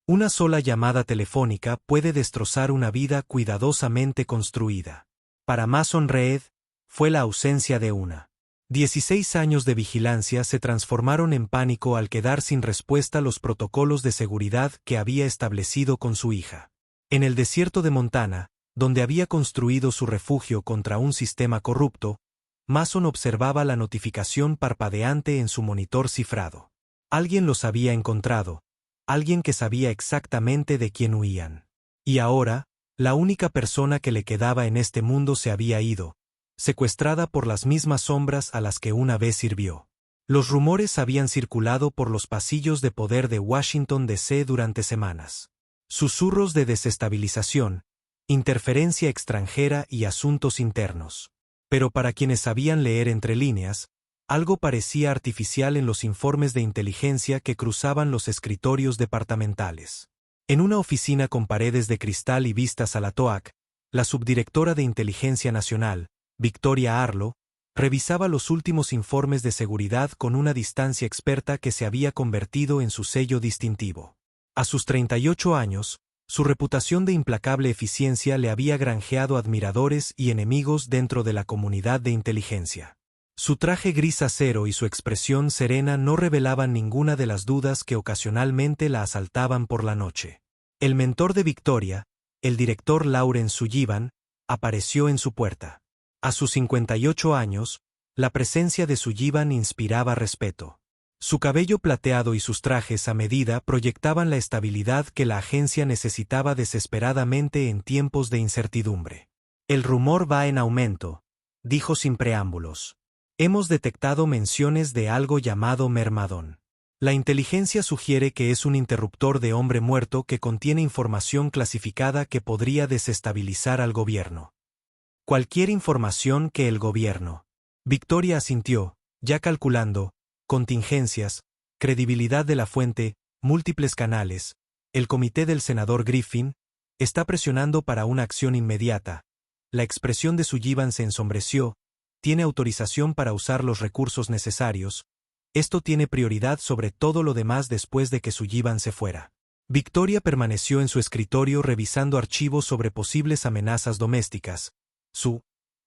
Una sola llamada telefónica puede destrozar una vida cuidadosamente construida. Para Mason Reed, fue la ausencia de una. 16 años de vigilancia se transformaron en pánico al quedar sin respuesta los protocolos de seguridad que había establecido con su hija. En el desierto de Montana, donde había construido su refugio contra un sistema corrupto, Mason observaba la notificación parpadeante en su monitor cifrado. Alguien los había encontrado, alguien que sabía exactamente de quién huían. Y ahora, la única persona que le quedaba en este mundo se había ido, secuestrada por las mismas sombras a las que una vez sirvió. Los rumores habían circulado por los pasillos de poder de Washington D.C. durante semanas. Susurros de desestabilización, interferencia extranjera y asuntos internos. Pero para quienes sabían leer entre líneas, algo parecía artificial en los informes de inteligencia que cruzaban los escritorios departamentales. En una oficina con paredes de cristal y vistas a la TOAC, la subdirectora de Inteligencia Nacional, Victoria Arlo, revisaba los últimos informes de seguridad con una distancia experta que se había convertido en su sello distintivo. A sus 38 años, su reputación de implacable eficiencia le había granjeado admiradores y enemigos dentro de la comunidad de inteligencia. Su traje gris acero y su expresión serena no revelaban ninguna de las dudas que ocasionalmente la asaltaban por la noche. El mentor de Victoria, el director Lawrence Sullivan, apareció en su puerta. A sus 58 años, la presencia de Sullivan inspiraba respeto. Su cabello plateado y sus trajes a medida proyectaban la estabilidad que la agencia necesitaba desesperadamente en tiempos de incertidumbre. El rumor va en aumento, dijo sin preámbulos. Hemos detectado menciones de algo llamado mermadón. La inteligencia sugiere que es un interruptor de hombre muerto que contiene información clasificada que podría desestabilizar al gobierno. Cualquier información que el gobierno. Victoria asintió, ya calculando, contingencias, credibilidad de la fuente, múltiples canales. El comité del senador Griffin está presionando para una acción inmediata. La expresión de Sullivan se ensombreció. Tiene autorización para usar los recursos necesarios. Esto tiene prioridad sobre todo lo demás después de que Sullivan se fuera. Victoria permaneció en su escritorio revisando archivos sobre posibles amenazas domésticas. Su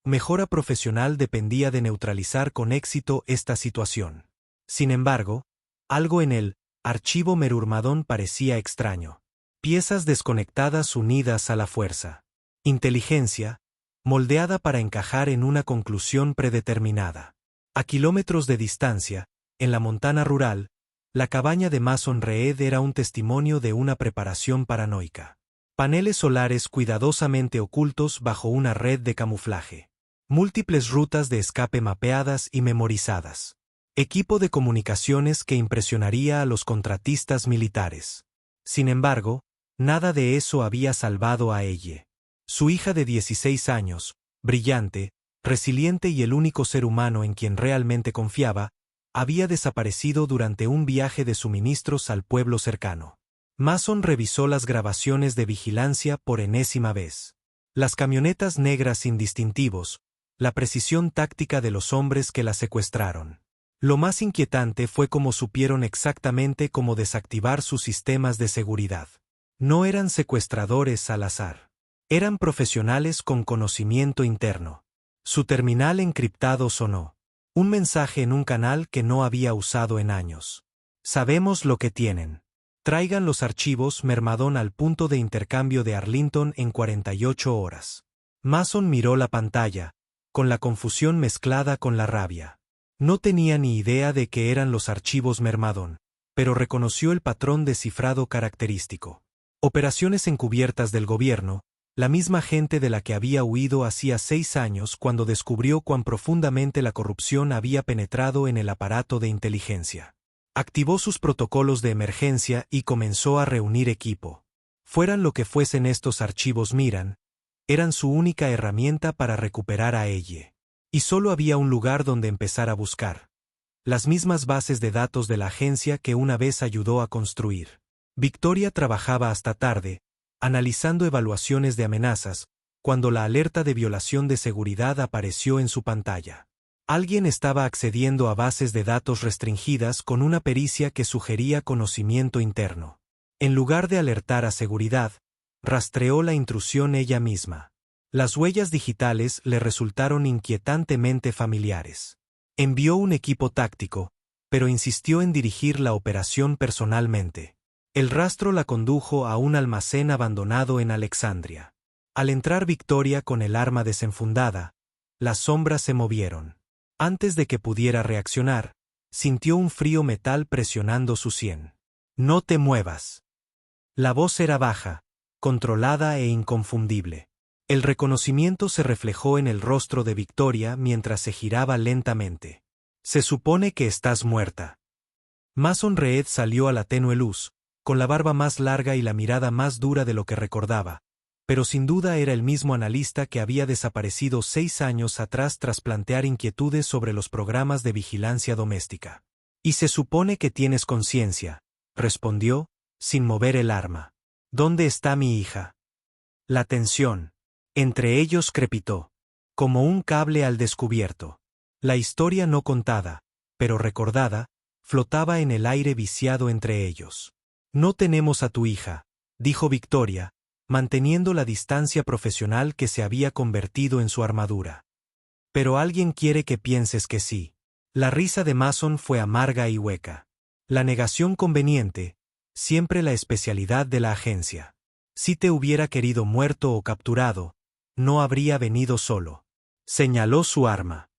mejora profesional dependía de neutralizar con éxito esta situación. Sin embargo, algo en el archivo Merurmadón parecía extraño. Piezas desconectadas unidas a la fuerza. Inteligencia, moldeada para encajar en una conclusión predeterminada. A kilómetros de distancia, en la Montana rural, la cabaña de Mason Reed era un testimonio de una preparación paranoica. Paneles solares cuidadosamente ocultos bajo una red de camuflaje. Múltiples rutas de escape mapeadas y memorizadas. Equipo de comunicaciones que impresionaría a los contratistas militares. Sin embargo, nada de eso había salvado a ella. Su hija de 16 años, brillante, resiliente y el único ser humano en quien realmente confiaba, había desaparecido durante un viaje de suministros al pueblo cercano. Mason revisó las grabaciones de vigilancia por enésima vez. Las camionetas negras sin distintivos, la precisión táctica de los hombres que la secuestraron. Lo más inquietante fue cómo supieron exactamente cómo desactivar sus sistemas de seguridad. No eran secuestradores al azar. Eran profesionales con conocimiento interno. Su terminal encriptado sonó. Un mensaje en un canal que no había usado en años. Sabemos lo que tienen. Traigan los archivos Mermadón al punto de intercambio de Arlington en 48 horas. Mason miró la pantalla, con la confusión mezclada con la rabia. No tenía ni idea de qué eran los archivos Mermadón, pero reconoció el patrón de cifrado característico. Operaciones encubiertas del gobierno, la misma gente de la que había huido hacía 6 años cuando descubrió cuán profundamente la corrupción había penetrado en el aparato de inteligencia. Activó sus protocolos de emergencia y comenzó a reunir equipo. Fueran lo que fuesen estos archivos Miran, eran su única herramienta para recuperar a ella. Y solo había un lugar donde empezar a buscar. Las mismas bases de datos de la agencia que una vez ayudó a construir. Victoria trabajaba hasta tarde, analizando evaluaciones de amenazas, cuando la alerta de violación de seguridad apareció en su pantalla. Alguien estaba accediendo a bases de datos restringidas con una pericia que sugería conocimiento interno. En lugar de alertar a seguridad, rastreó la intrusión ella misma. Las huellas digitales le resultaron inquietantemente familiares. Envió un equipo táctico, pero insistió en dirigir la operación personalmente. El rastro la condujo a un almacén abandonado en Alexandria. Al entrar Victoria con el arma desenfundada, las sombras se movieron. Antes de que pudiera reaccionar, sintió un frío metal presionando su sien. «No te muevas». La voz era baja, controlada e inconfundible. El reconocimiento se reflejó en el rostro de Victoria mientras se giraba lentamente. «Se supone que estás muerta». Mason Reed salió a la tenue luz, con la barba más larga y la mirada más dura de lo que recordaba, pero sin duda era el mismo analista que había desaparecido 6 años atrás tras plantear inquietudes sobre los programas de vigilancia doméstica. «Y se supone que tienes conciencia», respondió, sin mover el arma. «¿Dónde está mi hija?» La tensión entre ellos crepitó, como un cable al descubierto. La historia no contada, pero recordada, flotaba en el aire viciado entre ellos. «No tenemos a tu hija», dijo Victoria, manteniendo la distancia profesional que se había convertido en su armadura. «Pero alguien quiere que pienses que sí». La risa de Mason fue amarga y hueca. La negación conveniente, siempre la especialidad de la agencia. Si te hubiera querido muerto o capturado, no habría venido solo. Señaló su arma.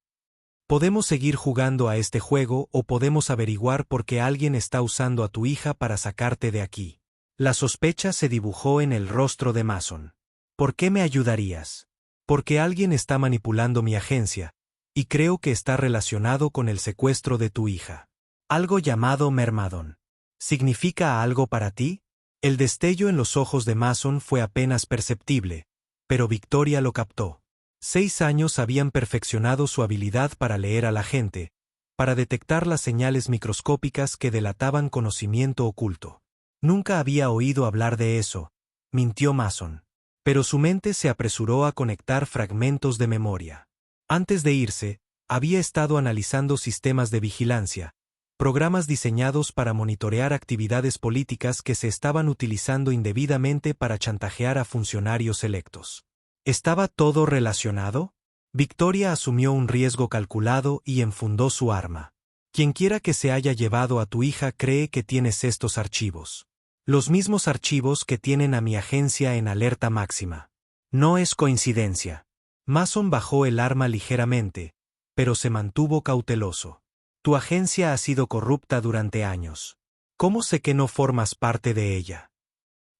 «Podemos seguir jugando a este juego o podemos averiguar por qué alguien está usando a tu hija para sacarte de aquí». La sospecha se dibujó en el rostro de Mason. «¿Por qué me ayudarías?» «Porque alguien está manipulando mi agencia, y creo que está relacionado con el secuestro de tu hija. Algo llamado Myrmidon. ¿Significa algo para ti?» El destello en los ojos de Mason fue apenas perceptible, pero Victoria lo captó. 6 años habían perfeccionado su habilidad para leer a la gente, para detectar las señales microscópicas que delataban conocimiento oculto. Nunca había oído hablar de eso, mintió Mason. Pero su mente se apresuró a conectar fragmentos de memoria. Antes de irse, había estado analizando sistemas de vigilancia, programas diseñados para monitorear actividades políticas que se estaban utilizando indebidamente para chantajear a funcionarios electos. ¿Estaba todo relacionado? Victoria asumió un riesgo calculado y enfundó su arma. «Quienquiera que se haya llevado a tu hija cree que tienes estos archivos. Los mismos archivos que tienen a mi agencia en alerta máxima. No es coincidencia». Mason bajó el arma ligeramente, pero se mantuvo cauteloso. «Tu agencia ha sido corrupta durante años. ¿Cómo sé que no formas parte de ella?»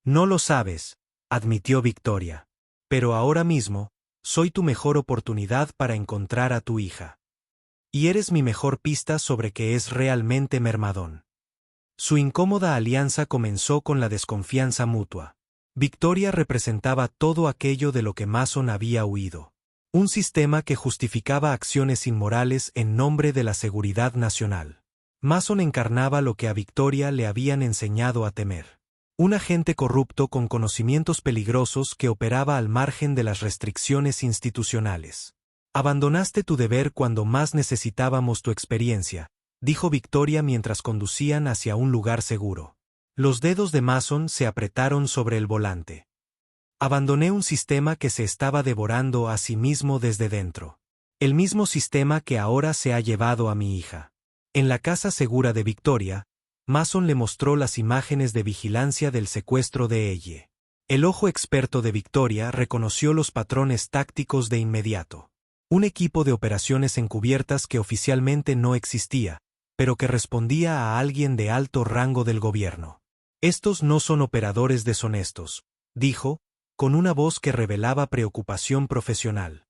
«No lo sabes», admitió Victoria. «Pero ahora mismo, soy tu mejor oportunidad para encontrar a tu hija. Y eres mi mejor pista sobre qué es realmente Myrmidon». Su incómoda alianza comenzó con la desconfianza mutua. Victoria representaba todo aquello de lo que Mason había huido. Un sistema que justificaba acciones inmorales en nombre de la seguridad nacional. Mason encarnaba lo que a Victoria le habían enseñado a temer. Un agente corrupto con conocimientos peligrosos que operaba al margen de las restricciones institucionales. «Abandonaste tu deber cuando más necesitábamos tu experiencia», dijo Victoria mientras conducían hacia un lugar seguro. Los dedos de Mason se apretaron sobre el volante. «Abandoné un sistema que se estaba devorando a sí mismo desde dentro. El mismo sistema que ahora se ha llevado a mi hija». En la casa segura de Victoria, Mason le mostró las imágenes de vigilancia del secuestro de ella. El ojo experto de Victoria reconoció los patrones tácticos de inmediato. Un equipo de operaciones encubiertas que oficialmente no existía, pero que respondía a alguien de alto rango del gobierno. «Estos no son operadores deshonestos», dijo, con una voz que revelaba preocupación profesional.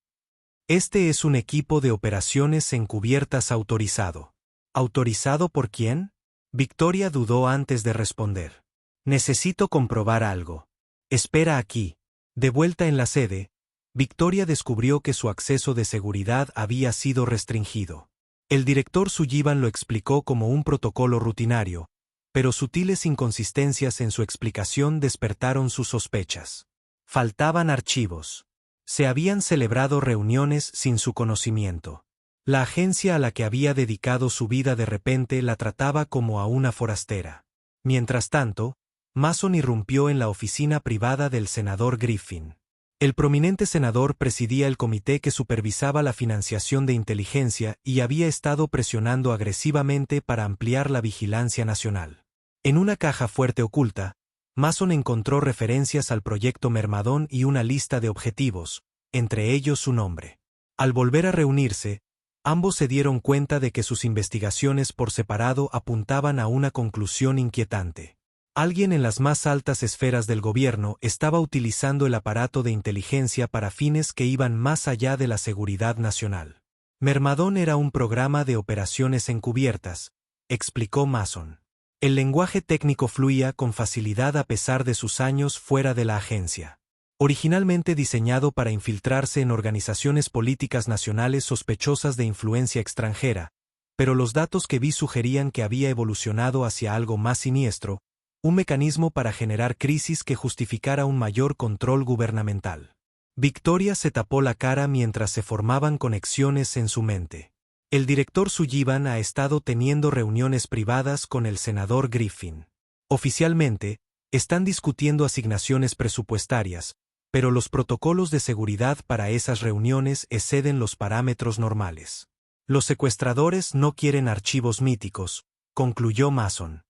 «Este es un equipo de operaciones encubiertas autorizado». «¿Autorizado por quién?». Victoria dudó antes de responder. «Necesito comprobar algo. Espera aquí». De vuelta en la sede, Victoria descubrió que su acceso de seguridad había sido restringido. El director Sullivan lo explicó como un protocolo rutinario, pero sutiles inconsistencias en su explicación despertaron sus sospechas. Faltaban archivos. Se habían celebrado reuniones sin su conocimiento. La agencia a la que había dedicado su vida de repente la trataba como a una forastera. Mientras tanto, Mason irrumpió en la oficina privada del senador Griffin. El prominente senador presidía el comité que supervisaba la financiación de inteligencia y había estado presionando agresivamente para ampliar la vigilancia nacional. En una caja fuerte oculta, Mason encontró referencias al proyecto Mermadón y una lista de objetivos, entre ellos su nombre. Al volver a reunirse, ambos se dieron cuenta de que sus investigaciones por separado apuntaban a una conclusión inquietante. Alguien en las más altas esferas del gobierno estaba utilizando el aparato de inteligencia para fines que iban más allá de la seguridad nacional. Mermadón era un programa de operaciones encubiertas, explicó Mason. El lenguaje técnico fluía con facilidad a pesar de sus años fuera de la agencia. Originalmente diseñado para infiltrarse en organizaciones políticas nacionales sospechosas de influencia extranjera, pero los datos que vi sugerían que había evolucionado hacia algo más siniestro, un mecanismo para generar crisis que justificara un mayor control gubernamental. Victoria se tapó la cara mientras se formaban conexiones en su mente. El director Sullivan ha estado teniendo reuniones privadas con el senador Griffin. Oficialmente, están discutiendo asignaciones presupuestarias, pero los protocolos de seguridad para esas reuniones exceden los parámetros normales. Los secuestradores no quieren archivos míticos, concluyó Mason.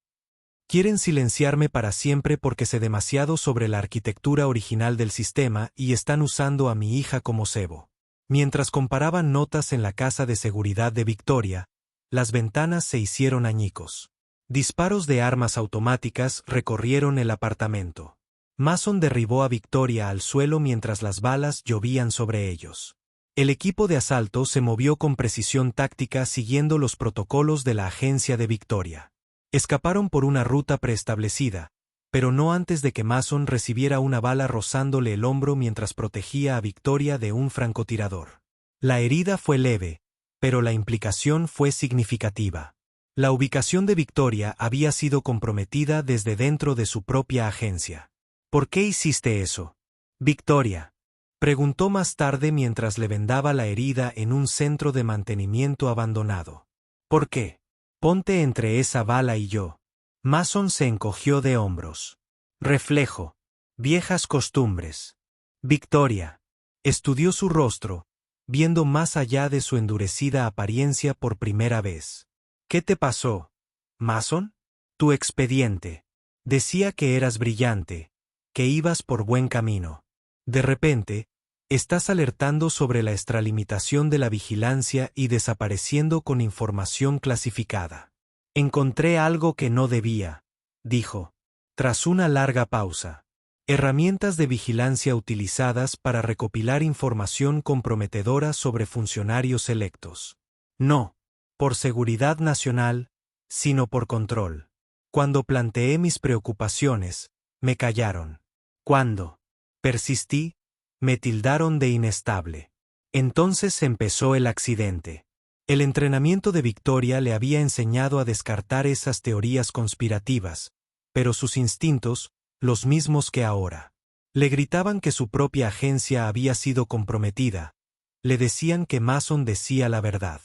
Quieren silenciarme para siempre porque sé demasiado sobre la arquitectura original del sistema y están usando a mi hija como cebo. Mientras comparaban notas en la casa de seguridad de Victoria, las ventanas se hicieron añicos. Disparos de armas automáticas recorrieron el apartamento. Mason derribó a Victoria al suelo mientras las balas llovían sobre ellos. El equipo de asalto se movió con precisión táctica siguiendo los protocolos de la agencia de Victoria. Escaparon por una ruta preestablecida, pero no antes de que Mason recibiera una bala rozándole el hombro mientras protegía a Victoria de un francotirador. La herida fue leve, pero la implicación fue significativa. La ubicación de Victoria había sido comprometida desde dentro de su propia agencia. ¿Por qué hiciste eso? Victoria, preguntó más tarde mientras le vendaba la herida en un centro de mantenimiento abandonado. ¿Por qué? Ponte entre esa bala y yo. Mason se encogió de hombros. Reflejo. Viejas costumbres. Victoria. Estudió su rostro, viendo más allá de su endurecida apariencia por primera vez. ¿Qué te pasó, Mason? Tu expediente. Decía que eras brillante, que ibas por buen camino. De repente, estás alertando sobre la extralimitación de la vigilancia y desapareciendo con información clasificada. Encontré algo que no debía, dijo, tras una larga pausa. Herramientas de vigilancia utilizadas para recopilar información comprometedora sobre funcionarios electos. No, por seguridad nacional, sino por control. Cuando planteé mis preocupaciones, me callaron. Cuando persistí, me tildaron de inestable. Entonces empezó el accidente. El entrenamiento de Victoria le había enseñado a descartar esas teorías conspirativas, pero sus instintos, los mismos que ahora, le gritaban que su propia agencia había sido comprometida, le decían que Mason decía la verdad.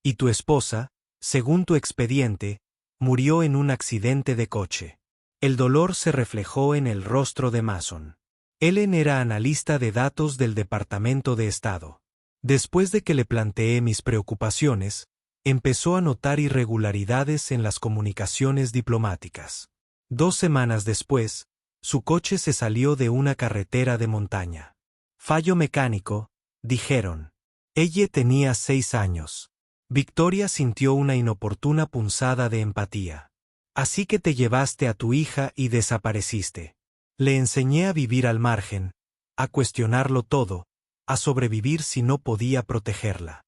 Y tu esposa, según tu expediente, murió en un accidente de coche. El dolor se reflejó en el rostro de Mason. Ellen era analista de datos del Departamento de Estado. Después de que le planteé mis preocupaciones, empezó a notar irregularidades en las comunicaciones diplomáticas. 2 semanas después, su coche se salió de una carretera de montaña. Fallo mecánico, dijeron. Ella tenía 6 años. Victoria sintió una inoportuna punzada de empatía. Así que te llevaste a tu hija y desapareciste. Le enseñé a vivir al margen, a cuestionarlo todo, a sobrevivir si no podía protegerla.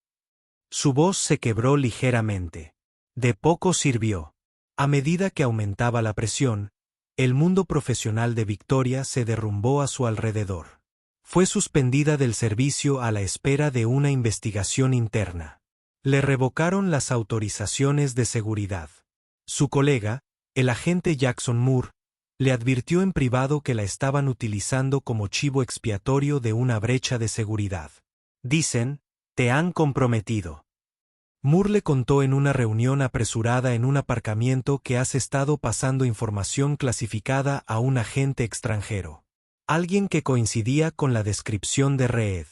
Su voz se quebró ligeramente. De poco sirvió. A medida que aumentaba la presión, el mundo profesional de Victoria se derrumbó a su alrededor. Fue suspendida del servicio a la espera de una investigación interna. Le revocaron las autorizaciones de seguridad. Su colega, el agente Jackson Moore, le advirtió en privado que la estaban utilizando como chivo expiatorio de una brecha de seguridad. Dicen, te han comprometido. Moore le contó en una reunión apresurada en un aparcamiento que has estado pasando información clasificada a un agente extranjero. Alguien que coincidía con la descripción de Reed.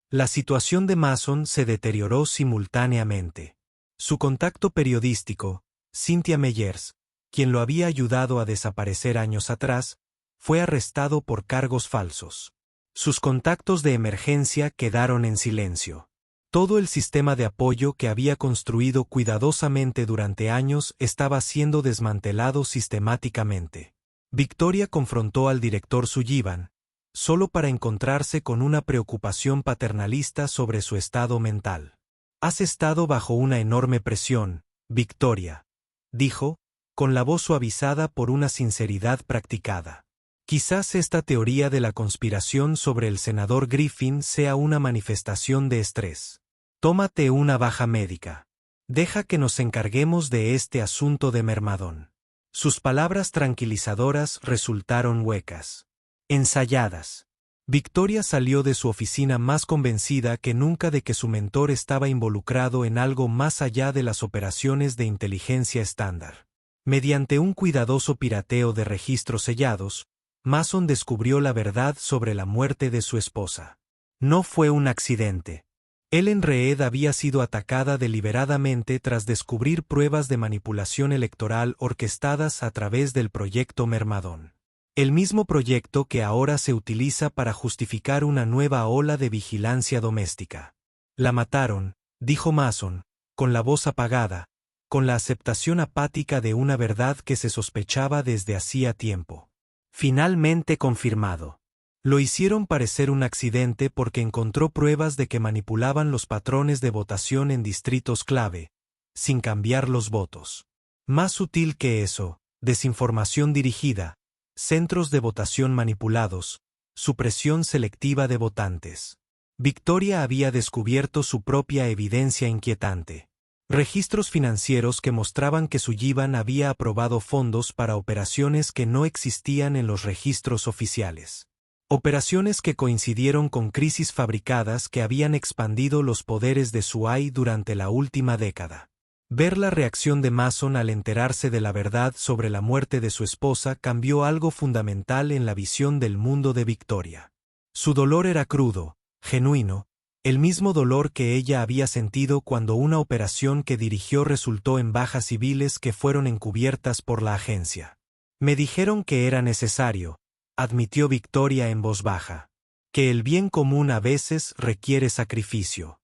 La situación de Mason se deterioró simultáneamente. Su contacto periodístico, Cynthia Meyers, quien lo había ayudado a desaparecer años atrás, fue arrestado por cargos falsos. Sus contactos de emergencia quedaron en silencio. Todo el sistema de apoyo que había construido cuidadosamente durante años estaba siendo desmantelado sistemáticamente. Victoria confrontó al director Sullivan, solo para encontrarse con una preocupación paternalista sobre su estado mental. «Has estado bajo una enorme presión, Victoria», dijo, con la voz suavizada por una sinceridad practicada. «Quizás esta teoría de la conspiración sobre el senador Griffin sea una manifestación de estrés. Tómate una baja médica. Deja que nos encarguemos de este asunto de Mermadon». Sus palabras tranquilizadoras resultaron huecas. Ensayadas. Victoria salió de su oficina más convencida que nunca de que su mentor estaba involucrado en algo más allá de las operaciones de inteligencia estándar. Mediante un cuidadoso pirateo de registros sellados, Mason descubrió la verdad sobre la muerte de su esposa. No fue un accidente. Ellen Reed había sido atacada deliberadamente tras descubrir pruebas de manipulación electoral orquestadas a través del proyecto Mermadon. El mismo proyecto que ahora se utiliza para justificar una nueva ola de vigilancia doméstica. «La mataron», dijo Mason, con la voz apagada, con la aceptación apática de una verdad que se sospechaba desde hacía tiempo. Finalmente confirmado. Lo hicieron parecer un accidente porque encontró pruebas de que manipulaban los patrones de votación en distritos clave, sin cambiar los votos. Más sutil que eso, desinformación dirigida, centros de votación manipulados, supresión selectiva de votantes. Victoria había descubierto su propia evidencia inquietante. Registros financieros que mostraban que Sullivan había aprobado fondos para operaciones que no existían en los registros oficiales. Operaciones que coincidieron con crisis fabricadas que habían expandido los poderes de Suai durante la última década. Ver la reacción de Mason al enterarse de la verdad sobre la muerte de su esposa cambió algo fundamental en la visión del mundo de Victoria. Su dolor era crudo, genuino, el mismo dolor que ella había sentido cuando una operación que dirigió resultó en bajas civiles que fueron encubiertas por la agencia. «Me dijeron que era necesario», admitió Victoria en voz baja, «que el bien común a veces requiere sacrificio».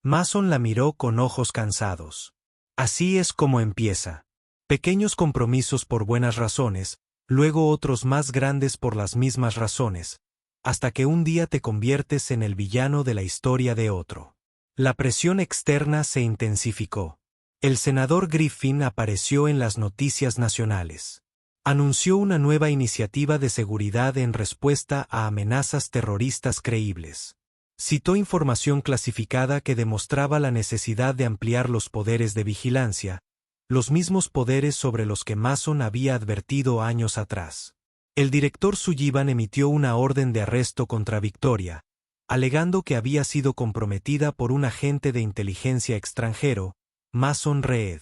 Mason la miró con ojos cansados. «Así es como empieza. Pequeños compromisos por buenas razones, luego otros más grandes por las mismas razones, hasta que un día te conviertes en el villano de la historia de otro». La presión externa se intensificó. El senador Griffin apareció en las noticias nacionales. Anunció una nueva iniciativa de seguridad en respuesta a amenazas terroristas creíbles. Citó información clasificada que demostraba la necesidad de ampliar los poderes de vigilancia, los mismos poderes sobre los que Mason había advertido años atrás. El director Sullivan emitió una orden de arresto contra Victoria, alegando que había sido comprometida por un agente de inteligencia extranjero, Mason Reed.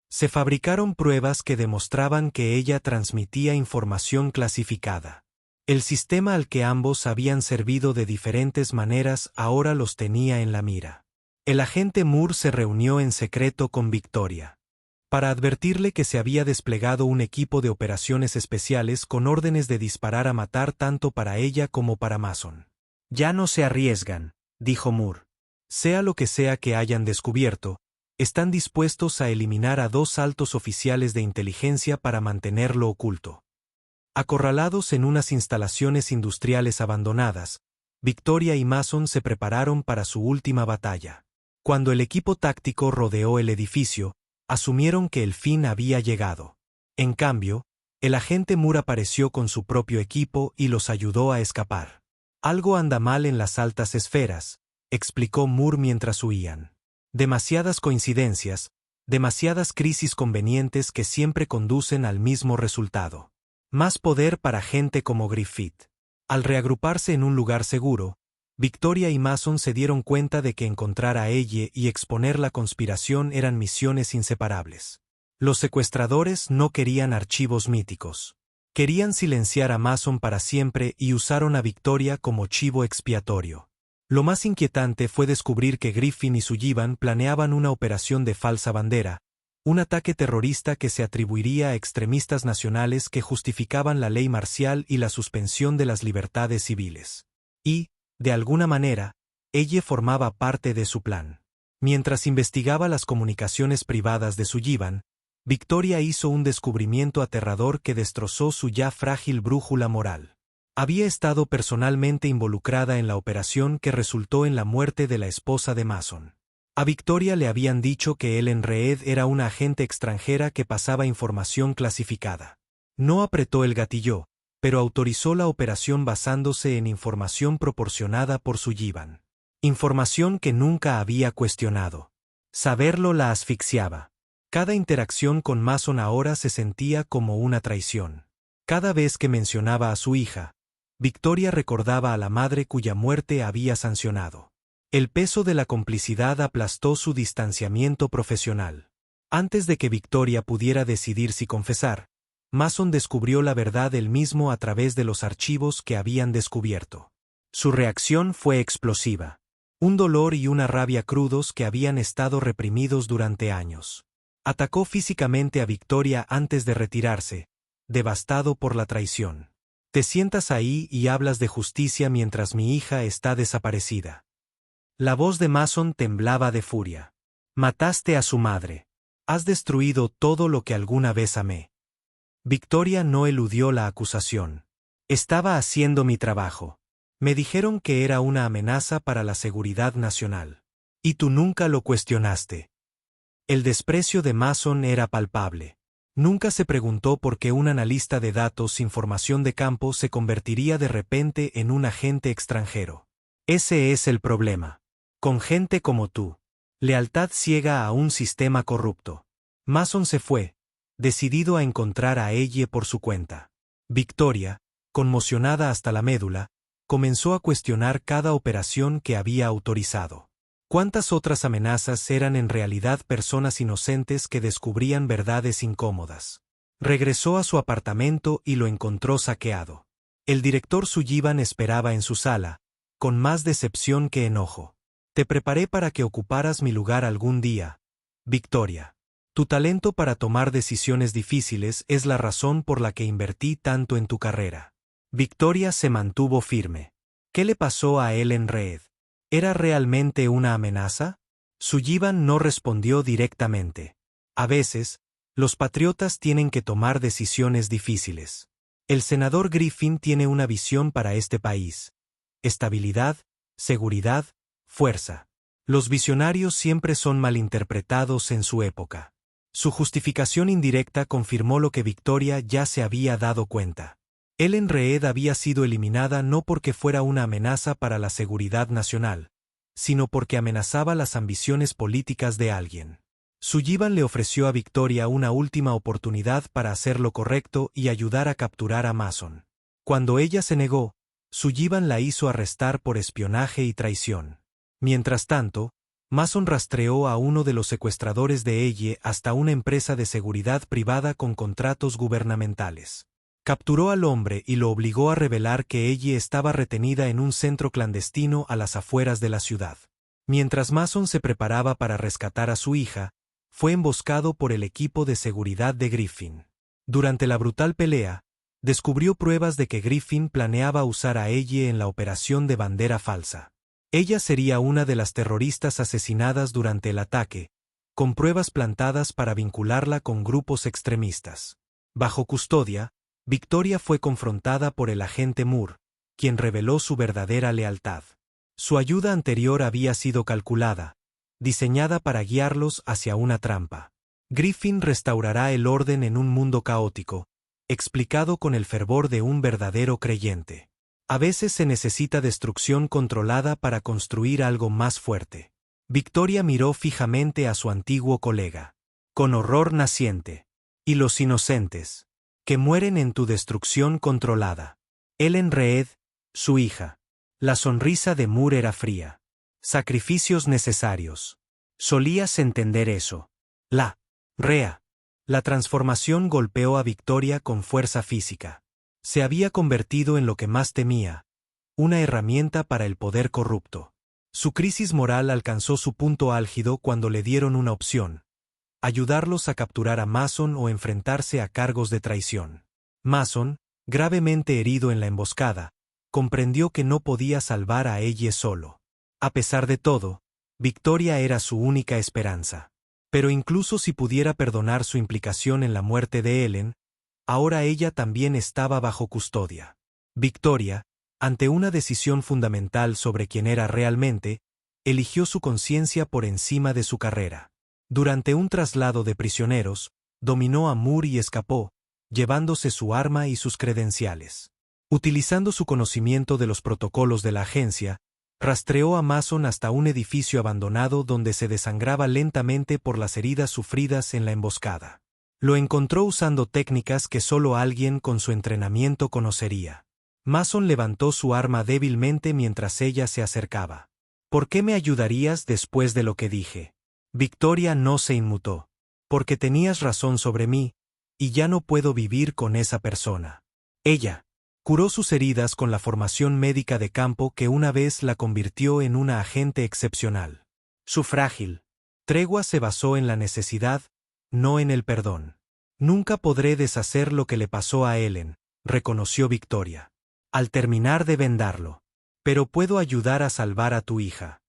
Se fabricaron pruebas que demostraban que ella transmitía información clasificada. El sistema al que ambos habían servido de diferentes maneras ahora los tenía en la mira. El agente Moore se reunió en secreto con Victoria para advertirle que se había desplegado un equipo de operaciones especiales con órdenes de disparar a matar tanto para ella como para Mason. «Ya no se arriesgan», dijo Moore. «Sea lo que sea que hayan descubierto, están dispuestos a eliminar a 2 altos oficiales de inteligencia para mantenerlo oculto». Acorralados en unas instalaciones industriales abandonadas, Victoria y Mason se prepararon para su última batalla. Cuando el equipo táctico rodeó el edificio, asumieron que el fin había llegado. En cambio, el agente Moore apareció con su propio equipo y los ayudó a escapar. «Algo anda mal en las altas esferas», explicó Moore mientras huían. «Demasiadas coincidencias, demasiadas crisis convenientes que siempre conducen al mismo resultado. Más poder para gente como Griffith». Al reagruparse en un lugar seguro, Victoria y Mason se dieron cuenta de que encontrar a Elle y exponer la conspiración eran misiones inseparables. Los secuestradores no querían archivos míticos. Querían silenciar a Mason para siempre y usaron a Victoria como chivo expiatorio. Lo más inquietante fue descubrir que Griffin y Sullivan planeaban una operación de falsa bandera, un ataque terrorista que se atribuiría a extremistas nacionales que justificaban la ley marcial y la suspensión de las libertades civiles. Y, de alguna manera, ella formaba parte de su plan. Mientras investigaba las comunicaciones privadas de Sullivan, Victoria hizo un descubrimiento aterrador que destrozó su ya frágil brújula moral. Había estado personalmente involucrada en la operación que resultó en la muerte de la esposa de Mason. A Victoria le habían dicho que Ellen Reed era una agente extranjera que pasaba información clasificada. No apretó el gatillo, pero autorizó la operación basándose en información proporcionada por Sullivan. Información que nunca había cuestionado. Saberlo la asfixiaba. Cada interacción con Mason ahora se sentía como una traición. Cada vez que mencionaba a su hija, Victoria recordaba a la madre cuya muerte había sancionado. El peso de la complicidad aplastó su distanciamiento profesional. Antes de que Victoria pudiera decidir si confesar, Mason descubrió la verdad él mismo a través de los archivos que habían descubierto. Su reacción fue explosiva. Un dolor y una rabia crudos que habían estado reprimidos durante años. Atacó físicamente a Victoria antes de retirarse, devastado por la traición. Te sientas ahí y hablas de justicia mientras mi hija está desaparecida. La voz de Mason temblaba de furia. Mataste a su madre. Has destruido todo lo que alguna vez amé. Victoria no eludió la acusación. Estaba haciendo mi trabajo. Me dijeron que era una amenaza para la seguridad nacional. Y tú nunca lo cuestionaste. El desprecio de Mason era palpable. Nunca se preguntó por qué un analista de datos sin formación de campo se convertiría de repente en un agente extranjero. Ese es el problema. Con gente como tú. Lealtad ciega a un sistema corrupto. Mason se fue, decidido a encontrar a Elle por su cuenta. Victoria, conmocionada hasta la médula, comenzó a cuestionar cada operación que había autorizado. ¿Cuántas otras amenazas eran en realidad personas inocentes que descubrían verdades incómodas? Regresó a su apartamento y lo encontró saqueado. El director Sullivan esperaba en su sala, con más decepción que enojo. Te preparé para que ocuparas mi lugar algún día, Victoria. Tu talento para tomar decisiones difíciles es la razón por la que invertí tanto en tu carrera. Victoria se mantuvo firme. ¿Qué le pasó a Ellen Reed? ¿Era realmente una amenaza? Sullivan no respondió directamente. A veces, los patriotas tienen que tomar decisiones difíciles. El senador Griffin tiene una visión para este país. Estabilidad, seguridad, fuerza. Los visionarios siempre son malinterpretados en su época. Su justificación indirecta confirmó lo que Victoria ya se había dado cuenta. Ellen Reed había sido eliminada no porque fuera una amenaza para la seguridad nacional, sino porque amenazaba las ambiciones políticas de alguien. Sullivan le ofreció a Victoria una última oportunidad para hacer lo correcto y ayudar a capturar a Mason. Cuando ella se negó, Sullivan la hizo arrestar por espionaje y traición. Mientras tanto, Mason rastreó a uno de los secuestradores de Elle hasta una empresa de seguridad privada con contratos gubernamentales. Capturó al hombre y lo obligó a revelar que Elle estaba retenida en un centro clandestino a las afueras de la ciudad. Mientras Mason se preparaba para rescatar a su hija, fue emboscado por el equipo de seguridad de Griffin. Durante la brutal pelea, descubrió pruebas de que Griffin planeaba usar a Elle en la operación de bandera falsa. Ella sería una de las terroristas asesinadas durante el ataque, con pruebas plantadas para vincularla con grupos extremistas. Bajo custodia, Victoria fue confrontada por el agente Moore, quien reveló su verdadera lealtad. Su ayuda anterior había sido calculada, diseñada para guiarlos hacia una trampa. Griffin restaurará el orden en un mundo caótico, explicado con el fervor de un verdadero creyente. A veces se necesita destrucción controlada para construir algo más fuerte. Victoria miró fijamente a su antiguo colega. Con horror naciente. Y los inocentes. Que mueren en tu destrucción controlada. Ellen Reed, su hija. La sonrisa de Moore era fría. Sacrificios necesarios. Solías entender eso. La transformación golpeó a Victoria con fuerza física. Se había convertido en lo que más temía, una herramienta para el poder corrupto. Su crisis moral alcanzó su punto álgido cuando le dieron una opción: ayudarlos a capturar a Mason o enfrentarse a cargos de traición. Mason, gravemente herido en la emboscada, comprendió que no podía salvar a ella solo. A pesar de todo, Victoria era su única esperanza. Pero incluso si pudiera perdonar su implicación en la muerte de Ellen, ahora ella también estaba bajo custodia. Victoria, ante una decisión fundamental sobre quién era realmente, eligió su conciencia por encima de su carrera. Durante un traslado de prisioneros, dominó a Moore y escapó, llevándose su arma y sus credenciales. Utilizando su conocimiento de los protocolos de la agencia, rastreó a Mason hasta un edificio abandonado donde se desangraba lentamente por las heridas sufridas en la emboscada. Lo encontró usando técnicas que solo alguien con su entrenamiento conocería. Mason levantó su arma débilmente mientras ella se acercaba. ¿Por qué me ayudarías después de lo que dije? Victoria no se inmutó. Porque tenías razón sobre mí, y ya no puedo vivir con esa persona. Ella curó sus heridas con la formación médica de campo que una vez la convirtió en una agente excepcional. Su frágil tregua se basó en la necesidad, no en el perdón. Nunca podré deshacer lo que le pasó a Ellen, reconoció Victoria. Al terminar de vendarlo. Pero puedo ayudar a salvar a tu hija.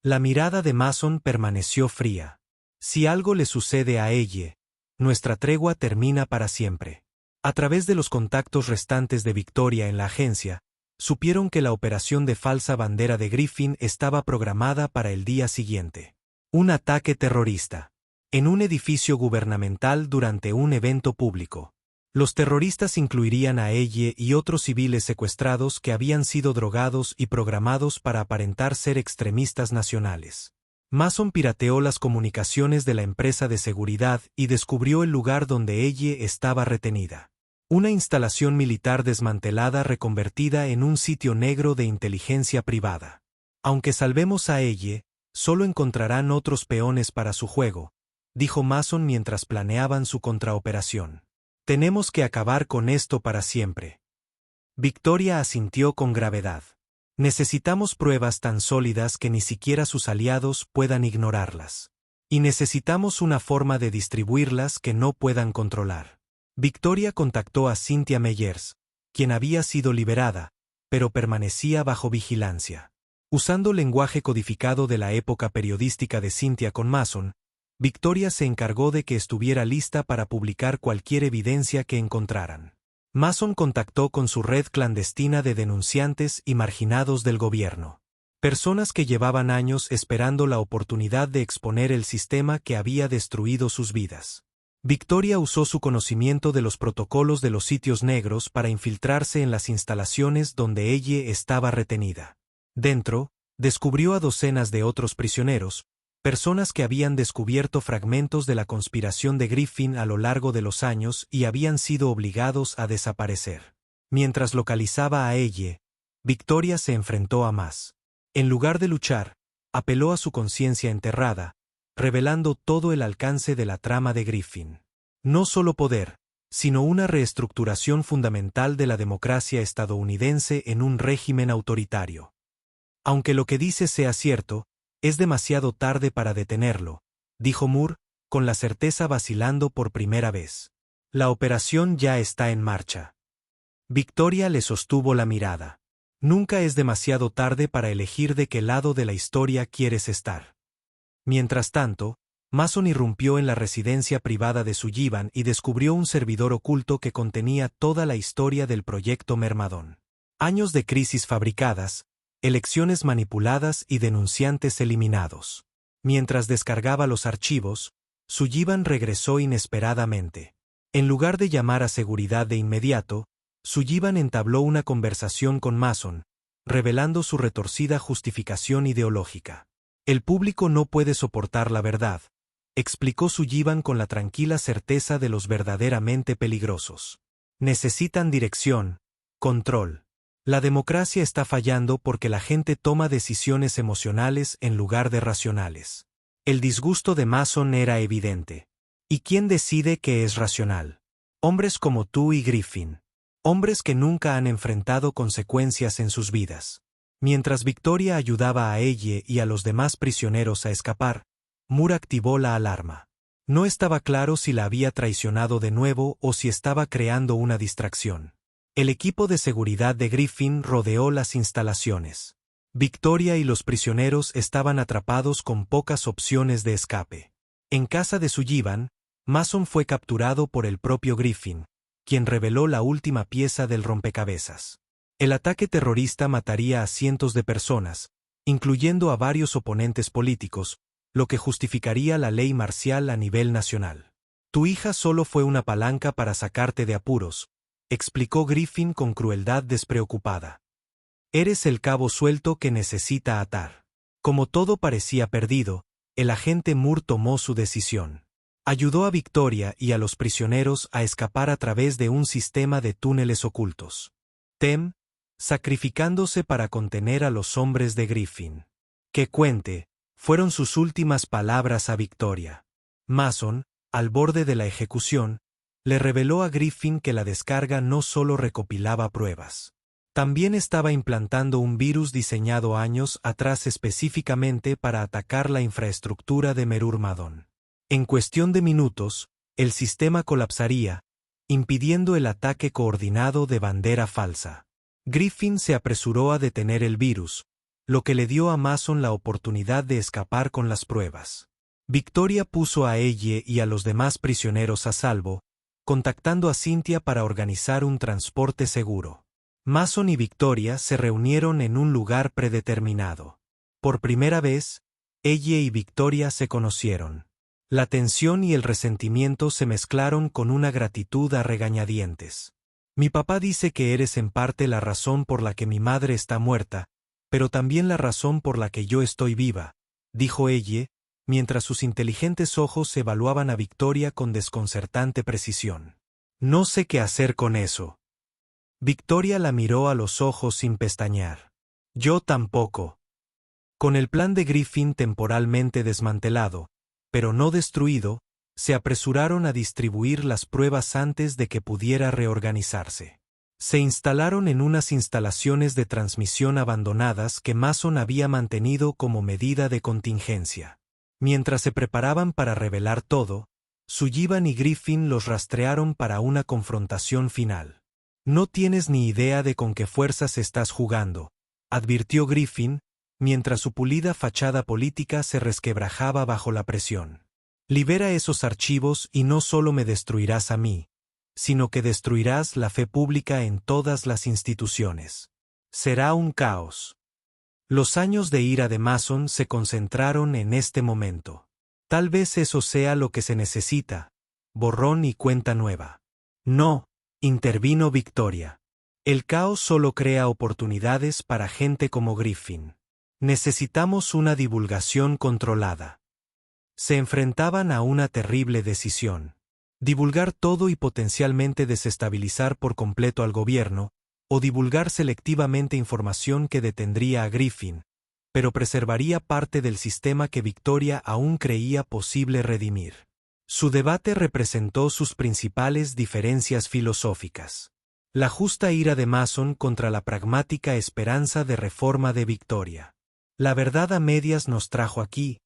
La mirada de Mason permaneció fría. Si algo le sucede a ella, nuestra tregua termina para siempre. A través de los contactos restantes de Victoria en la agencia, supieron que la operación de falsa bandera de Griffin estaba programada para el día siguiente. Un ataque terrorista. En un edificio gubernamental durante un evento público. Los terroristas incluirían a ella y otros civiles secuestrados que habían sido drogados y programados para aparentar ser extremistas nacionales. Mason pirateó las comunicaciones de la empresa de seguridad y descubrió el lugar donde ella estaba retenida. Una instalación militar desmantelada reconvertida en un sitio negro de inteligencia privada. Aunque salvemos a ella, solo encontrarán otros peones para su juego, dijo Mason mientras planeaban su contraoperación. Tenemos que acabar con esto para siempre. Victoria asintió con gravedad. Necesitamos pruebas tan sólidas que ni siquiera sus aliados puedan ignorarlas. Y necesitamos una forma de distribuirlas que no puedan controlar. Victoria contactó a Cynthia Meyers, quien había sido liberada, pero permanecía bajo vigilancia. Usando lenguaje codificado de la época periodística de Cynthia con Mason, Victoria se encargó de que estuviera lista para publicar cualquier evidencia que encontraran. Mason contactó con su red clandestina de denunciantes y marginados del gobierno. Personas que llevaban años esperando la oportunidad de exponer el sistema que había destruido sus vidas. Victoria usó su conocimiento de los protocolos de los sitios negros para infiltrarse en las instalaciones donde ella estaba retenida. Dentro, descubrió a docenas de otros prisioneros, personas que habían descubierto fragmentos de la conspiración de Griffin a lo largo de los años y habían sido obligados a desaparecer. Mientras localizaba a ella, Victoria se enfrentó a más. En lugar de luchar, apeló a su conciencia enterrada, revelando todo el alcance de la trama de Griffin. No solo poder, sino una reestructuración fundamental de la democracia estadounidense en un régimen autoritario. Aunque lo que dice sea cierto, es demasiado tarde para detenerlo, dijo Moore, con la certeza vacilando por primera vez. La operación ya está en marcha. Victoria le sostuvo la mirada. Nunca es demasiado tarde para elegir de qué lado de la historia quieres estar. Mientras tanto, Mason irrumpió en la residencia privada de Sullivan y descubrió un servidor oculto que contenía toda la historia del proyecto Mermadón. Años de crisis fabricadas, elecciones manipuladas y denunciantes eliminados. Mientras descargaba los archivos, Sullivan regresó inesperadamente. En lugar de llamar a seguridad de inmediato, Sullivan entabló una conversación con Mason, revelando su retorcida justificación ideológica. El público no puede soportar la verdad, explicó Sullivan con la tranquila certeza de los verdaderamente peligrosos. Necesitan dirección, control. La democracia está fallando porque la gente toma decisiones emocionales en lugar de racionales. El disgusto de Mason era evidente. ¿Y quién decide qué es racional? Hombres como tú y Griffin. Hombres que nunca han enfrentado consecuencias en sus vidas. Mientras Victoria ayudaba a ella y a los demás prisioneros a escapar, Moore activó la alarma. No estaba claro si la había traicionado de nuevo o si estaba creando una distracción. El equipo de seguridad de Griffin rodeó las instalaciones. Victoria y los prisioneros estaban atrapados con pocas opciones de escape. En casa de Sullivan, Mason fue capturado por el propio Griffin, quien reveló la última pieza del rompecabezas. El ataque terrorista mataría a cientos de personas, incluyendo a varios oponentes políticos, lo que justificaría la ley marcial a nivel nacional. Tu hija solo fue una palanca para sacarte de apuros, explicó Griffin con crueldad despreocupada. Eres el cabo suelto que necesita atar. Como todo parecía perdido, el agente Moore tomó su decisión. Ayudó a Victoria y a los prisioneros a escapar a través de un sistema de túneles ocultos. Sacrificándose para contener a los hombres de Griffin. Que cuente, fueron sus últimas palabras a Victoria. Mason, al borde de la ejecución, le reveló a Griffin que la descarga no solo recopilaba pruebas. También estaba implantando un virus diseñado años atrás específicamente para atacar la infraestructura de Merurmadon. En cuestión de minutos, el sistema colapsaría, impidiendo el ataque coordinado de Bandera Falsa. Griffin se apresuró a detener el virus, lo que le dio a Mason la oportunidad de escapar con las pruebas. Victoria puso a ella y a los demás prisioneros a salvo, contactando a Cynthia para organizar un transporte seguro. Mason y Victoria se reunieron en un lugar predeterminado. Por primera vez, ella y Victoria se conocieron. La tensión y el resentimiento se mezclaron con una gratitud a regañadientes. Mi papá dice que eres en parte la razón por la que mi madre está muerta, pero también la razón por la que yo estoy viva, dijo ella, mientras sus inteligentes ojos evaluaban a Victoria con desconcertante precisión. No sé qué hacer con eso. Victoria la miró a los ojos sin pestañear. Yo tampoco. Con el plan de Griffin temporalmente desmantelado, pero no destruido, se apresuraron a distribuir las pruebas antes de que pudiera reorganizarse. Se instalaron en unas instalaciones de transmisión abandonadas que Mason había mantenido como medida de contingencia. Mientras se preparaban para revelar todo, Sullivan y Griffin los rastrearon para una confrontación final. No tienes ni idea de con qué fuerzas estás jugando, advirtió Griffin, mientras su pulida fachada política se resquebrajaba bajo la presión. Libera esos archivos y no solo me destruirás a mí, sino que destruirás la fe pública en todas las instituciones. Será un caos. Los años de ira de Mason se concentraron en este momento. Tal vez eso sea lo que se necesita. Borrón y cuenta nueva. No, intervino Victoria. El caos solo crea oportunidades para gente como Griffin. Necesitamos una divulgación controlada. Se enfrentaban a una terrible decisión. Divulgar todo y potencialmente desestabilizar por completo al gobierno, o divulgar selectivamente información que detendría a Griffin, pero preservaría parte del sistema que Victoria aún creía posible redimir. Su debate representó sus principales diferencias filosóficas. La justa ira de Mason contra la pragmática esperanza de reforma de Victoria. La verdad a medias nos trajo aquí,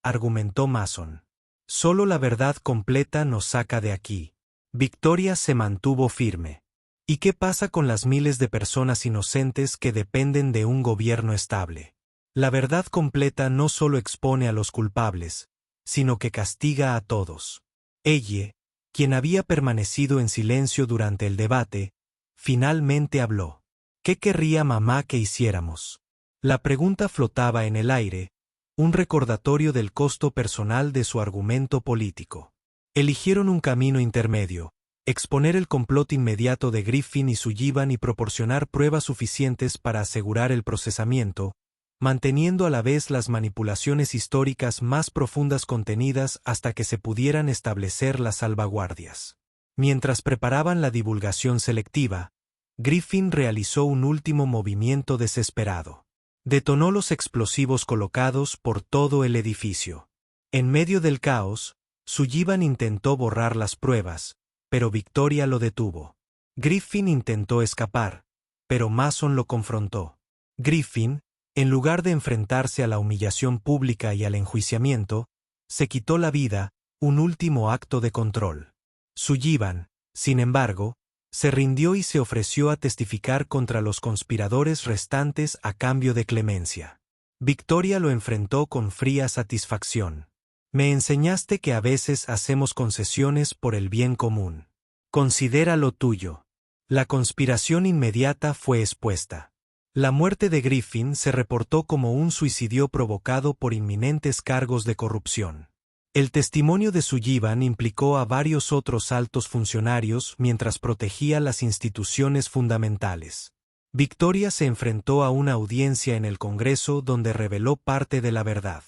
argumentó Mason. Solo la verdad completa nos saca de aquí. Victoria se mantuvo firme. ¿Y qué pasa con las miles de personas inocentes que dependen de un gobierno estable? La verdad completa no solo expone a los culpables, sino que castiga a todos. Ella, quien había permanecido en silencio durante el debate, finalmente habló. ¿Qué querría mamá que hiciéramos? La pregunta flotaba en el aire, un recordatorio del costo personal de su argumento político. Eligieron un camino intermedio. Exponer el complot inmediato de Griffin y Sullivan y proporcionar pruebas suficientes para asegurar el procesamiento, manteniendo a la vez las manipulaciones históricas más profundas contenidas hasta que se pudieran establecer las salvaguardias. Mientras preparaban la divulgación selectiva, Griffin realizó un último movimiento desesperado. Detonó los explosivos colocados por todo el edificio. En medio del caos, Sullivan intentó borrar las pruebas, pero Victoria lo detuvo. Griffin intentó escapar, pero Mason lo confrontó. Griffin, en lugar de enfrentarse a la humillación pública y al enjuiciamiento, se quitó la vida, un último acto de control. Sullivan, sin embargo, se rindió y se ofreció a testificar contra los conspiradores restantes a cambio de clemencia. Victoria lo enfrentó con fría satisfacción. Me enseñaste que a veces hacemos concesiones por el bien común. Considera lo tuyo. La conspiración inmediata fue expuesta. La muerte de Griffin se reportó como un suicidio provocado por inminentes cargos de corrupción. El testimonio de Sullivan implicó a varios otros altos funcionarios mientras protegía las instituciones fundamentales. Victoria se enfrentó a una audiencia en el Congreso donde reveló parte de la verdad.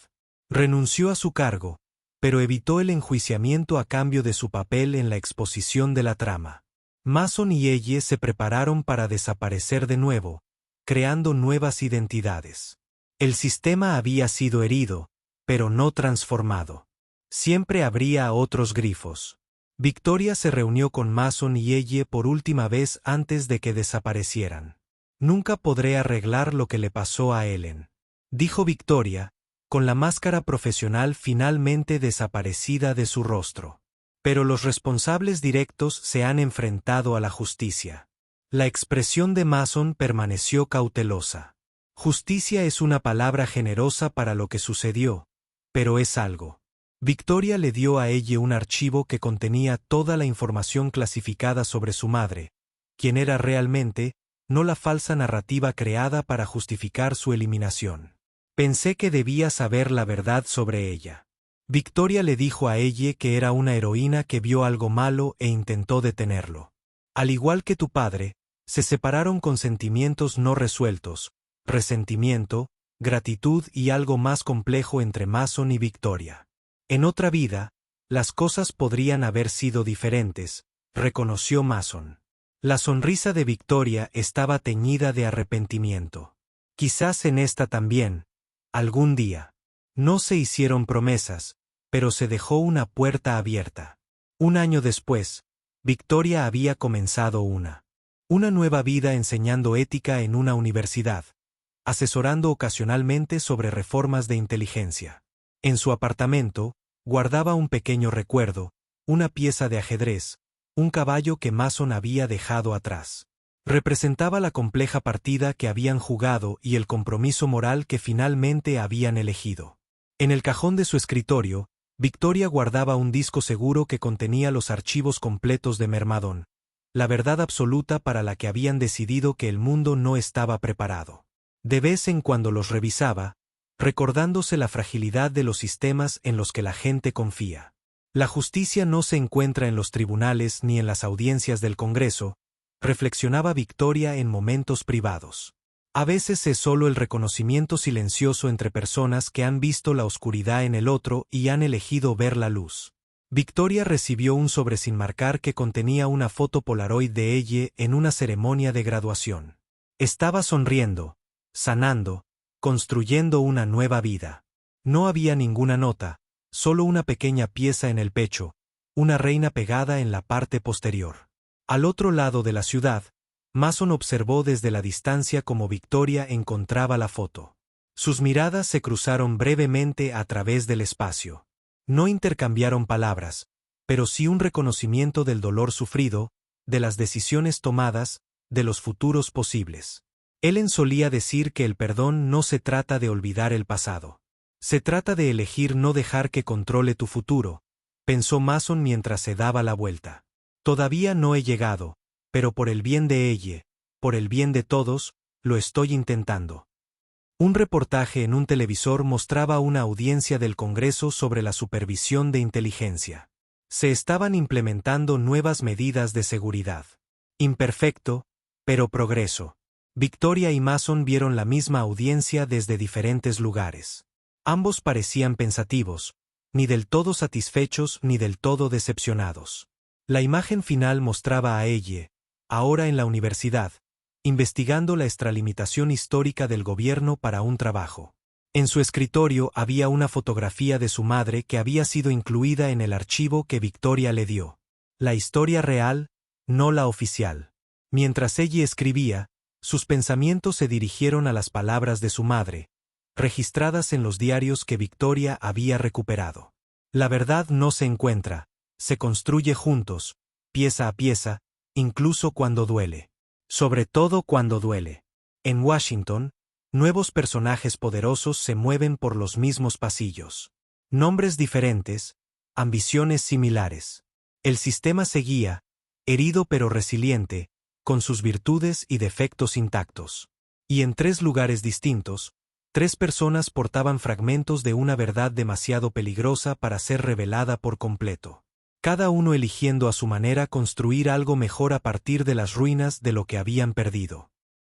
Renunció a su cargo, pero evitó el enjuiciamiento a cambio de su papel en la exposición de la trama. Mason y ella se prepararon para desaparecer de nuevo, creando nuevas identidades. El sistema había sido herido, pero no transformado. Siempre habría otros grifos. Victoria se reunió con Mason y ella por última vez antes de que desaparecieran. Nunca podré arreglar lo que le pasó a Ellen, dijo Victoria, con la máscara profesional finalmente desaparecida de su rostro. Pero los responsables directos se han enfrentado a la justicia. La expresión de Mason permaneció cautelosa. Justicia es una palabra generosa para lo que sucedió, pero es algo. Victoria le dio a ella un archivo que contenía toda la información clasificada sobre su madre, quien era realmente, no la falsa narrativa creada para justificar su eliminación. Pensé que debía saber la verdad sobre ella. Victoria le dijo a ella que era una heroína que vio algo malo e intentó detenerlo. Al igual que tu padre, se separaron con sentimientos no resueltos, resentimiento, gratitud y algo más complejo entre Mason y Victoria. En otra vida, las cosas podrían haber sido diferentes, reconoció Mason. La sonrisa de Victoria estaba teñida de arrepentimiento. Quizás en esta también, algún día. No se hicieron promesas, pero se dejó una puerta abierta. Un año después, Victoria había comenzado una nueva vida enseñando ética en una universidad, asesorando ocasionalmente sobre reformas de inteligencia. En su apartamento, guardaba un pequeño recuerdo, una pieza de ajedrez, un caballo que Mason había dejado atrás. Representaba la compleja partida que habían jugado y el compromiso moral que finalmente habían elegido. En el cajón de su escritorio, Victoria guardaba un disco seguro que contenía los archivos completos de Mermadon, la verdad absoluta para la que habían decidido que el mundo no estaba preparado. De vez en cuando los revisaba, recordándose la fragilidad de los sistemas en los que la gente confía. La justicia no se encuentra en los tribunales ni en las audiencias del Congreso, reflexionaba Victoria en momentos privados. A veces es solo el reconocimiento silencioso entre personas que han visto la oscuridad en el otro y han elegido ver la luz. Victoria recibió un sobre sin marcar que contenía una foto Polaroid de ella en una ceremonia de graduación. Estaba sonriendo, sanando, construyendo una nueva vida. No había ninguna nota, solo una pequeña pieza en el pecho, una reina pegada en la parte posterior. Al otro lado de la ciudad, Mason observó desde la distancia cómo Victoria encontraba la foto. Sus miradas se cruzaron brevemente a través del espacio. No intercambiaron palabras, pero sí un reconocimiento del dolor sufrido, de las decisiones tomadas, de los futuros posibles. Ellen solía decir que el perdón no se trata de olvidar el pasado. Se trata de elegir no dejar que controle tu futuro, pensó Mason mientras se daba la vuelta. Todavía no he llegado, pero por el bien de ella, por el bien de todos, lo estoy intentando. Un reportaje en un televisor mostraba una audiencia del Congreso sobre la supervisión de inteligencia. Se estaban implementando nuevas medidas de seguridad. Imperfecto, pero progreso. Victoria y Mason vieron la misma audiencia desde diferentes lugares. Ambos parecían pensativos, ni del todo satisfechos ni del todo decepcionados. La imagen final mostraba a ella, ahora en la universidad, investigando la extralimitación histórica del gobierno para un trabajo. En su escritorio había una fotografía de su madre que había sido incluida en el archivo que Victoria le dio. La historia real, no la oficial. Mientras ella escribía, sus pensamientos se dirigieron a las palabras de su madre, registradas en los diarios que Victoria había recuperado. La verdad no se encuentra, se construye juntos, pieza a pieza, incluso cuando duele. Sobre todo cuando duele. En Washington, nuevos personajes poderosos se mueven por los mismos pasillos. Nombres diferentes, ambiciones similares. El sistema seguía, herido pero resiliente, con sus virtudes y defectos intactos. Y en 3 lugares distintos, 3 personas portaban fragmentos de una verdad demasiado peligrosa para ser revelada por completo. Cada uno eligiendo a su manera construir algo mejor a partir de las ruinas de lo que habían perdido.